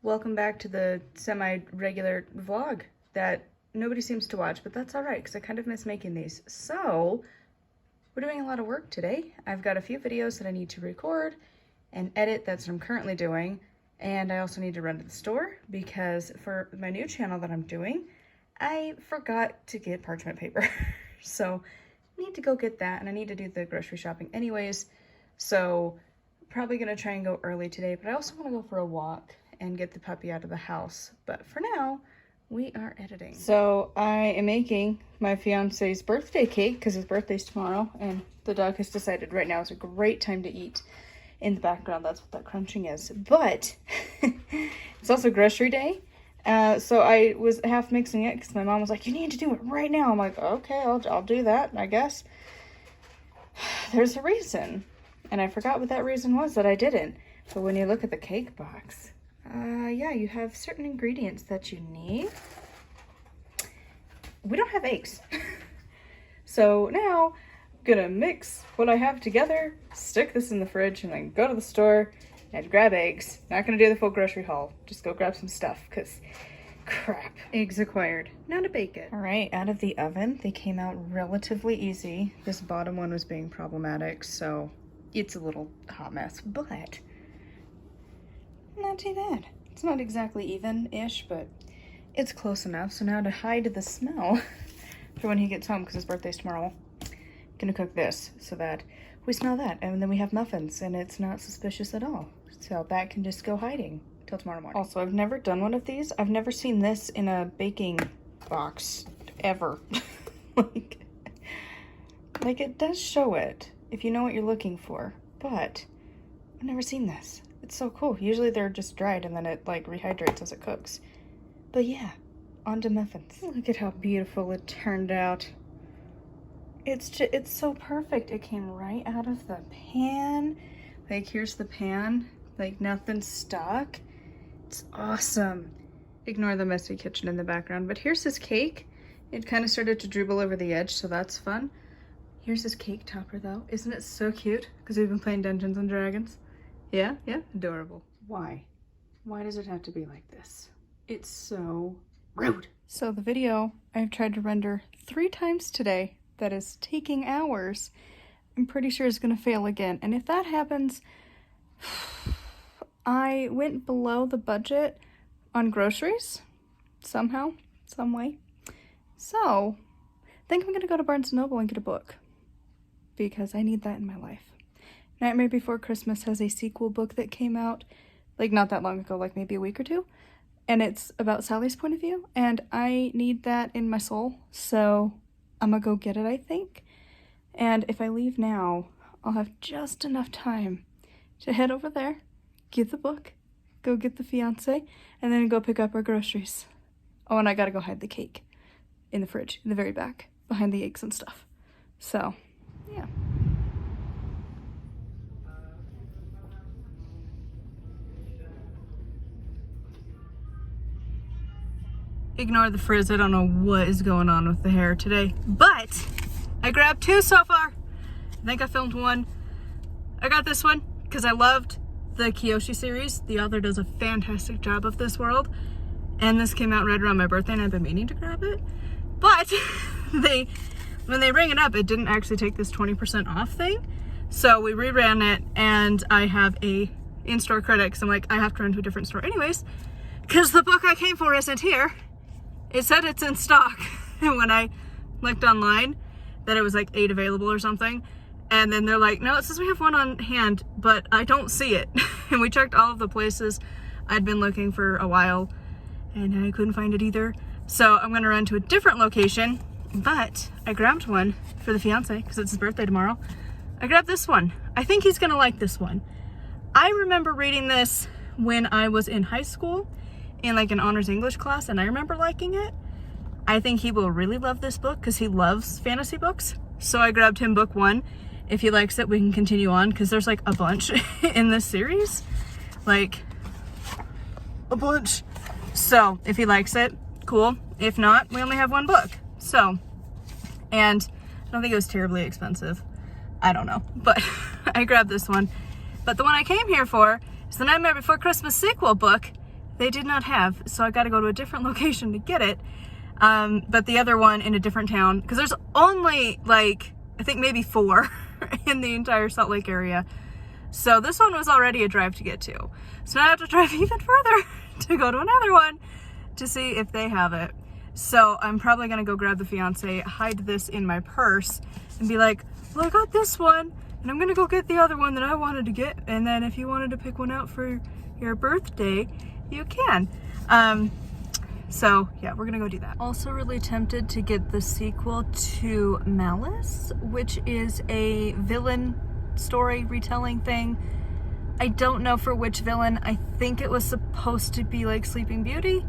Welcome back to the semi-regular vlog that nobody seems to watch, but that's all right because I kind of miss making these. So we're doing a lot of work today. I've got a few videos that I need to record and edit. That's what I'm currently doing. And I also need to run to the store because for my new channel that I'm doing, I forgot to get parchment paper. So I need to go get that, and I need to do the grocery shopping anyways. So probably gonna try and go early today, but I also want to go for a walk and get the puppy out of the house. But for now, we are editing. So I am making my fiance's birthday cake because his birthday's tomorrow, and the dog has decided right now is a great time to eat. In the background, that's what that crunching is. But it's also grocery day. So I was half mixing it because my mom was like, you need to do it right now. I'm like, okay, I'll do that, I guess. There's a reason. And I forgot what that reason was that I didn't. But when you look at the cake box, yeah, you have certain ingredients that you need. We don't have eggs. So now I'm gonna mix what I have together, stick this in the fridge, and then go to the store and grab eggs. Not gonna do the full grocery haul. Just go grab some stuff, because crap. Eggs acquired. Now to bake it. All right, out of the oven, they came out relatively easy. This bottom one was being problematic, so it's a little hot mess, but not too bad. It's not exactly even-ish, but it's close enough. So now to hide the smell for when he gets home, because his birthday's tomorrow, I'm gonna cook this so that we smell that, and then we have muffins, and it's not suspicious at all. So that can just go hiding till tomorrow morning. Also, I've never done one of these. I've never seen this in a baking box, ever. like it does show it if you know what you're looking for, but I've never seen this. It's so cool. Usually they're just dried and then it like rehydrates as it cooks. But yeah, on to muffins. Look at how beautiful it turned out. It's so perfect. It came right out of the pan. Like, here's the pan. Like, nothing stuck. It's awesome. Ignore the messy kitchen in the background. But here's his cake. It kind of started to dribble over the edge, so that's fun. Here's his cake topper, though. Isn't it so cute? Because we've been playing Dungeons and Dragons. Yeah, adorable. Why? Why does it have to be like this? It's so rude. So the video I've tried to render 3 times today that is taking hours, I'm pretty sure is gonna fail again. And if that happens, I went below the budget on groceries, somehow, some way. So I think I'm gonna go to Barnes & Noble and get a book, because I need that in my life. Nightmare Before Christmas has a sequel book that came out, like not that long ago, like maybe a week or 2. And it's about Sally's point of view, and I need that in my soul, so I'm gonna go get it, I think. And if I leave now, I'll have just enough time to head over there, get the book, go get the fiance, and then go pick up our groceries. Oh, and I gotta go hide the cake in the fridge, in the very back, behind the eggs and stuff. So, yeah. Ignore the frizz. I don't know what is going on with the hair today, but I grabbed 2 so far. I think I filmed 1. I got this one because I loved the Kyoshi series. The author does a fantastic job of this world, and this came out right around my birthday, and I've been meaning to grab it, but when they rang it up, it didn't actually take this 20% off thing. So we reran it, and I have a in-store credit because I'm like, I have to run to a different store anyways, because the book I came for isn't here. It said it's in stock, and when I looked online, that it was like 8 available or something, and then they're like, no, it says we have 1 on hand, but I don't see it. And we checked all of the places I'd been looking for a while, and I couldn't find it either. So I'm gonna run to a different location, but I grabbed one for the fiance, because it's his birthday tomorrow. I grabbed this one. I think he's gonna like this one. I remember reading this when I was in high school, in like an honors English class, and I remember liking it. I think he will really love this book because he loves fantasy books. So I grabbed him book 1. If he likes it, we can continue on, because there's like a bunch in this series, like a bunch. So if he likes it, cool. If not, we only have 1 book. So, and I don't think it was terribly expensive. I don't know, but I grabbed this one. But the one I came here for is the Nightmare Before Christmas sequel book they did not have, so I got to go to a different location to get it. But the other one in a different town, because there's only like, I think maybe 4 in the entire Salt Lake area. So this one was already a drive to get to. So now I have to drive even further to go to another one to see if they have it. So I'm probably gonna go grab the fiance, hide this in my purse, and be like, well, I got this one, and I'm gonna go get the other one that I wanted to get, and then if you wanted to pick one out for your birthday, you can. So yeah, we're gonna go do that. Also really tempted to get the sequel to Malice, which is a villain story retelling thing. I don't know for which villain. I think it was supposed to be like Sleeping Beauty.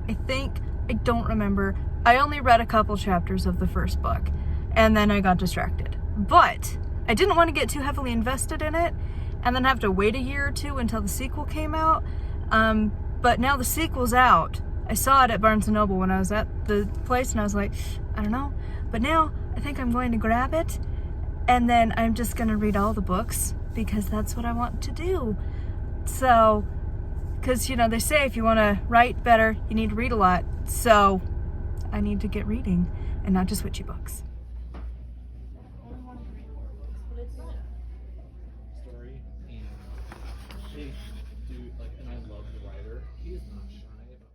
I don't remember. I only read a couple chapters of the first book and then I got distracted. But I didn't want to get too heavily invested in it and then have to wait a year or 2 until the sequel came out. But now the sequel's out. I saw it at Barnes & Noble when I was at the place and I was like, I don't know. But now I think I'm going to grab it and then I'm just going to read all the books because that's what I want to do. So, because, you know, they say if you want to write better, you need to read a lot. So I need to get reading and not just witchy books. Story and they do like, and I love the writer. He is not shy about.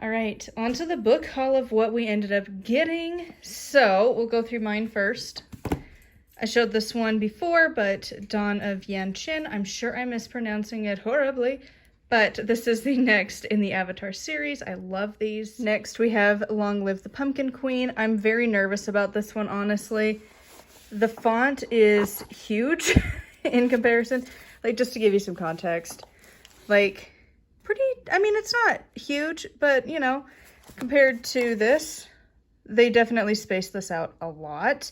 All right, on to the book haul of what we ended up getting. So we'll go through mine first. I showed this one before, but Dawn of Yanqin. I'm sure I'm mispronouncing it horribly, but this is the next in the Avatar series. I love these. Next, we have Long Live the Pumpkin Queen. I'm very nervous about this one, honestly. The font is huge in comparison. Like, just to give you some context, like, pretty, I mean, it's not huge, but, you know, compared to this, they definitely spaced this out a lot.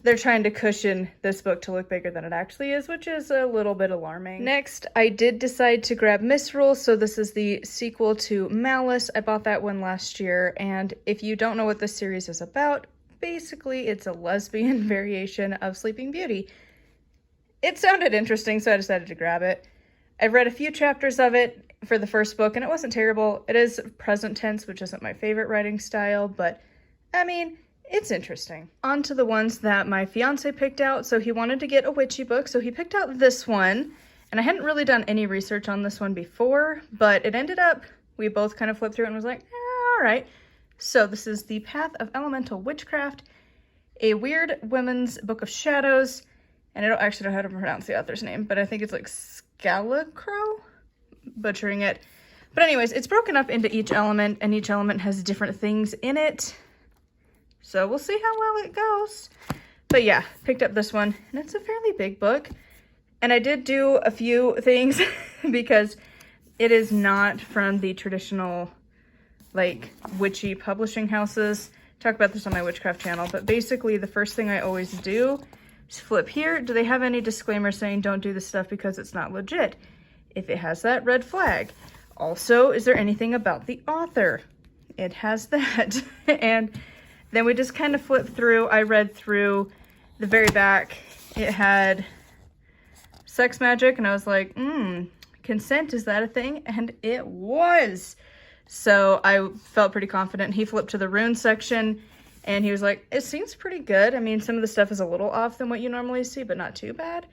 They're trying to cushion this book to look bigger than it actually is, which is a little bit alarming. Next, I did decide to grab Misrule, so this is the sequel to Malice. I bought that one last year, and if you don't know what this series is about, basically it's a lesbian variation of Sleeping Beauty. It sounded interesting, so I decided to grab it. I've read a few chapters of it for the first book, and it wasn't terrible. It is present tense, which isn't my favorite writing style, but I mean, it's interesting. On to the ones that my fiance picked out. So he wanted to get a witchy book, so he picked out this one. And I hadn't really done any research on this one before, but it ended up, we both kind of flipped through it and was like, all right. So this is The Path of Elemental Witchcraft, a weird women's book of shadows. And I don't actually know how to pronounce the author's name, but I think it's like Scalicrow? Butchering it. But anyways, it's broken up into each element, and each element has different things in it. So we'll see how well it goes. But yeah, picked up this one, and it's a fairly big book. And I did do a few things because it is not from the traditional, like, witchy publishing houses. Talk about this on my witchcraft channel, but basically the first thing I always do is flip here. Do they have any disclaimer saying don't do this stuff because it's not legit? If it has that, red flag. Also, is there anything about the author? It has that. And then we just kind of flipped through. I read through the very back. It had sex magic, and I was like, consent, is that a thing? And it was. So I felt pretty confident. He flipped to the rune section, and he was like, it seems pretty good. I mean, some of the stuff is a little off than what you normally see, but not too bad.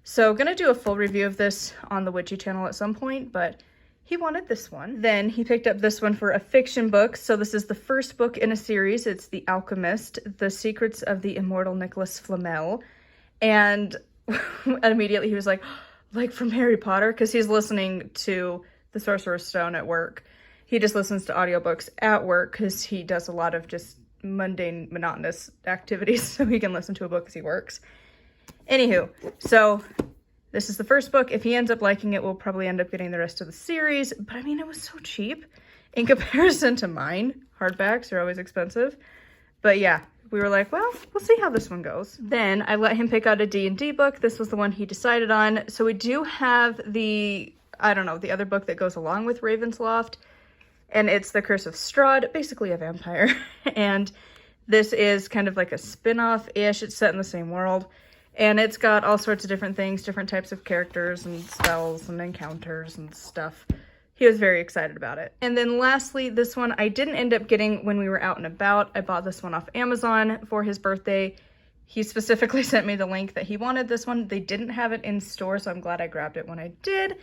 So gonna do a full review of this on the Witchy channel at some point, but he wanted this one. Then he picked up this one for a fiction book. So this is the first book in a series. It's The Alchemist, The Secrets of the Immortal Nicholas Flamel. And immediately he was like from Harry Potter, because he's listening to The Sorcerer's Stone at work. He just listens to audiobooks at work because he does a lot of just mundane, monotonous activities, so he can listen to a book as he works. Anywho, so this is the first book. If he ends up liking it, we'll probably end up getting the rest of the series. But I mean, it was so cheap in comparison to mine. Hardbacks are always expensive. But yeah, we were like, well, we'll see how this one goes. Then I let him pick out a D&D book. This was the one he decided on. So we do have the, I don't know, the other book that goes along with Ravensloft. And it's The Curse of Strahd, basically a vampire. And This is kind of like a spin-off-ish. It's set in the same world. And it's got all sorts of different things, different types of characters and spells and encounters and stuff. He was very excited about it. And then lastly, this one I didn't end up getting when we were out and about. I bought this one off Amazon for his birthday. He specifically sent me the link that he wanted this one. They didn't have it in store, so I'm glad I grabbed it when I did.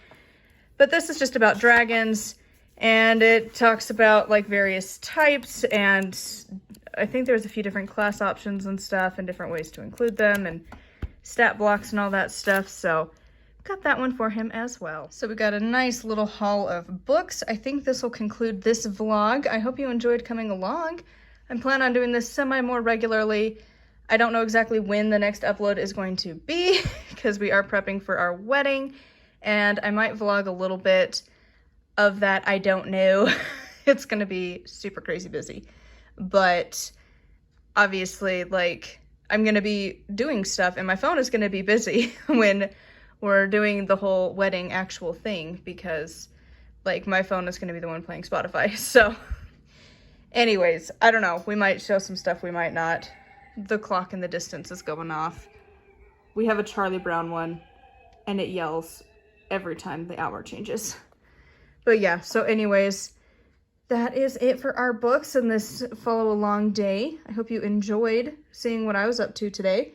But this is just about dragons, and it talks about like various types, and I think there's a few different class options and stuff and different ways to include them and stat blocks and all that stuff. So got that one for him as well. So we got a nice little haul of books. I think this will conclude this vlog. I hope you enjoyed coming along. I'm planning on doing this more regularly. I don't know exactly when the next upload is going to be because we are prepping for our wedding, and I might vlog a little bit of that. I don't know. It's gonna be super crazy busy, but obviously like I'm gonna be doing stuff and my phone is gonna be busy when we're doing the whole wedding actual thing, because like my phone is gonna be the one playing Spotify. So anyways, I don't know. We might show some stuff, we might not. The clock in the distance is going off. We have a Charlie Brown one and it yells every time the hour changes. But yeah, so anyways, that is it for our books and this follow along day. I hope you enjoyed seeing what I was up to today.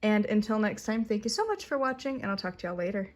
And until next time, thank you so much for watching, and I'll talk to y'all later.